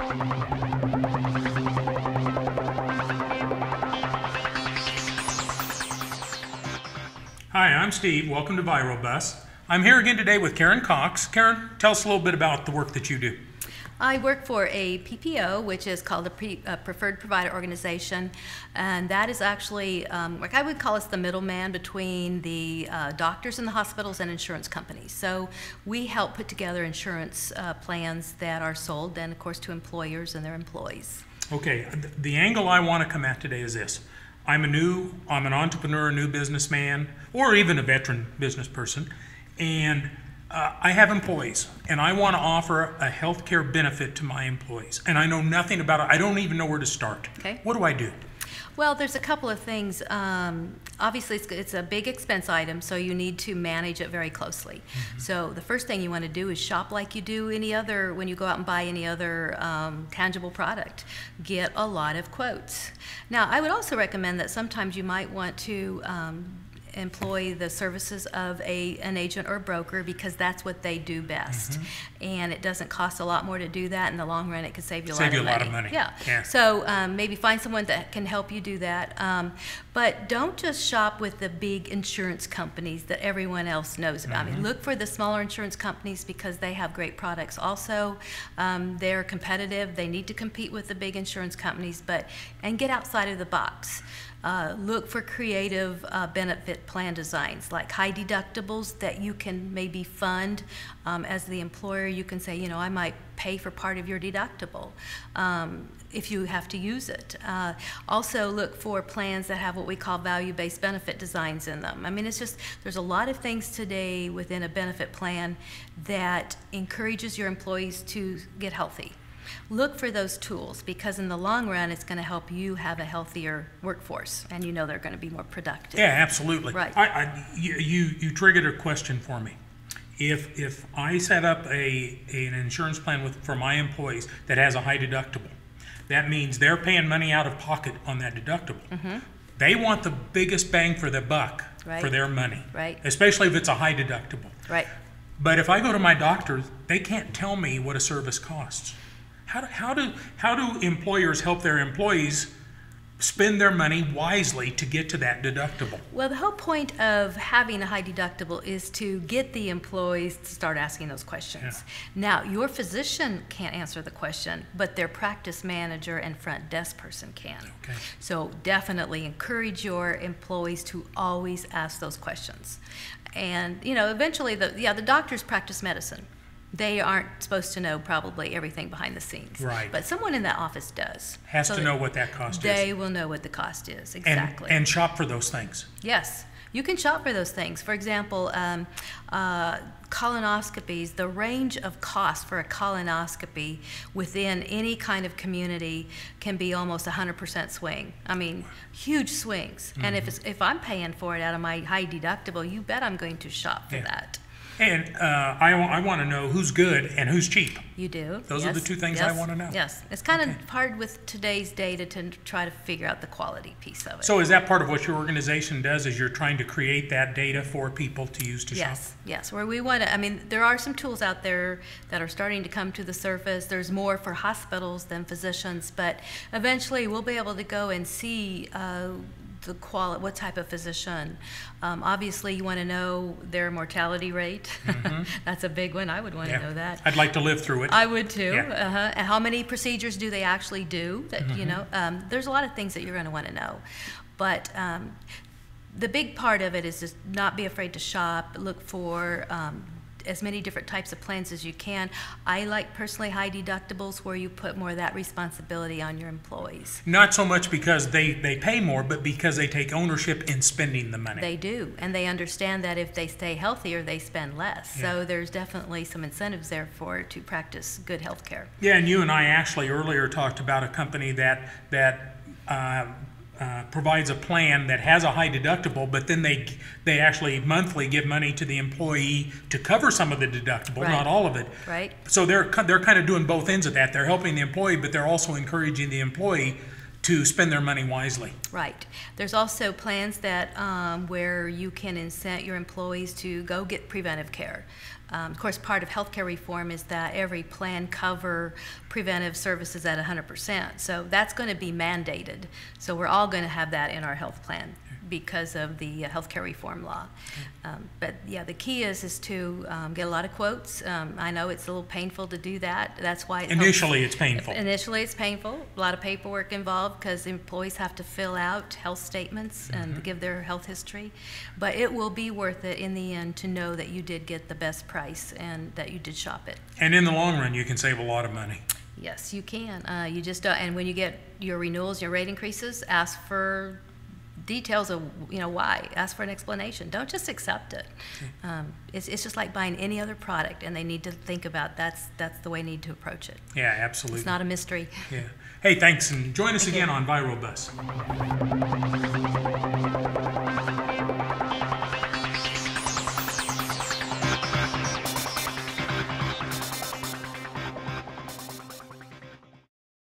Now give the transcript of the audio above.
Hi, I'm Steve. Welcome to Virobus. I'm here again today with Karen Cox. Karen, tell us a little bit about the work that you do. I work for a PPO, which is called a Preferred Provider Organization, and that is actually, like I would call us the middleman between the doctors in the hospitals and insurance companies. So we help put together insurance plans that are sold then, of course, to employers and their employees. Okay, the angle I want to come at today is this. I'm an entrepreneur, a new businessman, or even a veteran business person, and I have employees, and I want to offer a health care benefit to my employees, and I know nothing about it. I don't even know where to start. Okay. What do I do? Well, there's a couple of things. Obviously, it's a big expense item, so you need to manage it very closely. Mm-hmm. So the first thing you want to do is shop like you do any other, when you go out and buy any other tangible product. Get a lot of quotes. Now, I would also recommend that sometimes you might want to employ the services of an agent or broker, because that's what they do best. Mm-hmm. And it doesn't cost a lot more to do that. In the long run, it could save you a lot of money. Yeah. So maybe find someone that can help you do that. But don't just shop with the big insurance companies that everyone else knows about. Mm-hmm. I mean, look for the smaller insurance companies because they have great products also. They're competitive. They need to compete with the big insurance companies, and get outside of the box. Look for creative benefit plan designs, like high deductibles that you can maybe fund. As the employer, you can say, I might pay for part of your deductible if you have to use it. Also look for plans that have what we call value-based benefit designs in them. I mean, there's a lot of things today within a benefit plan that encourages your employees to get healthy. Look for those tools, because in the long run, it's going to help you have a healthier workforce, and they're going to be more productive. Yeah, absolutely. Right. You triggered a question for me. If I set up an insurance plan for my employees that has a high deductible, that means they're paying money out of pocket on that deductible. Mm-hmm. They want the biggest bang for the buck for their money, especially if it's a high deductible. Right. But if I go to my doctor, they can't tell me what a service costs. How do employers help their employees spend their money wisely to get to that deductible? Well, the whole point of having a high deductible is to get the employees to start asking those questions. Yeah. Now, your physician can't answer the question, but their practice manager and front desk person can. Okay. So definitely encourage your employees to always ask those questions. And, eventually, the doctors practice medicine. They aren't supposed to know probably everything behind the scenes. Right. But someone in that office does. Has to know what that cost is. They will know what the cost is, exactly. And shop for those things. Yes. You can shop for those things. For example, colonoscopies, the range of cost for a colonoscopy within any kind of community can be almost 100% swing. I mean, huge swings. Mm-hmm. And if I'm paying for it out of my high deductible, you bet I'm going to shop for that. And I want to know who's good and who's cheap. You do. Those are the two things I want to know. Yes. It's kind of hard with today's data to try to figure out the quality piece of it. So is that part of what your organization does, is you're trying to create that data for people to use to shop? Yes. Where we want to, there are some tools out there that are starting to come to the surface. There's more for hospitals than physicians, but eventually we'll be able to go and see what type of physician. Obviously, you want to know their mortality rate. Mm-hmm. That's a big one. I would want to know that. I'd like to live through it. I would too. Yeah. And how many procedures do they actually do? That there's a lot of things that you're going to want to know. But the big part of it is just not be afraid to shop. Look for as many different types of plans as you can. I like personally high deductibles where you put more of that responsibility on your employees. Not so much because they pay more, but because they take ownership in spending the money. They do, and they understand that if they stay healthier, they spend less. Yeah. So there's definitely some incentives there to practice good health care. Yeah, and you and I actually earlier talked about a company that provides a plan that has a high deductible, but then they actually monthly give money to the employee to cover some of the deductible, not all of it. Right. So they're kind of doing both ends of that. They're helping the employee, but they're also encouraging the employee to spend their money wisely. Right. There's also plans that where you can incent your employees to go get preventive care. Of course, part of healthcare reform is that every plan cover preventive services at 100%. So that's going to be mandated. So we're all going to have that in our health plan because of the healthcare reform law. But yeah, the key is to get a lot of quotes. I know it's a little painful to do that. That's why initially it's painful. Initially it's painful. A lot of paperwork involved because employees have to fill out health statements and give their health history. But it will be worth it in the end to know that you did get the best price and that you did shop it. And in the long run, you can save a lot of money. Yes, you can. You just and when you get your renewals, your rate increases, ask for details of why. Ask for an explanation. Don't just accept it. It's just like buying any other product, and they need to think about that's the way they need to approach it. Yeah, absolutely. It's not a mystery. Yeah. Hey, thanks, and join us again on Virobus.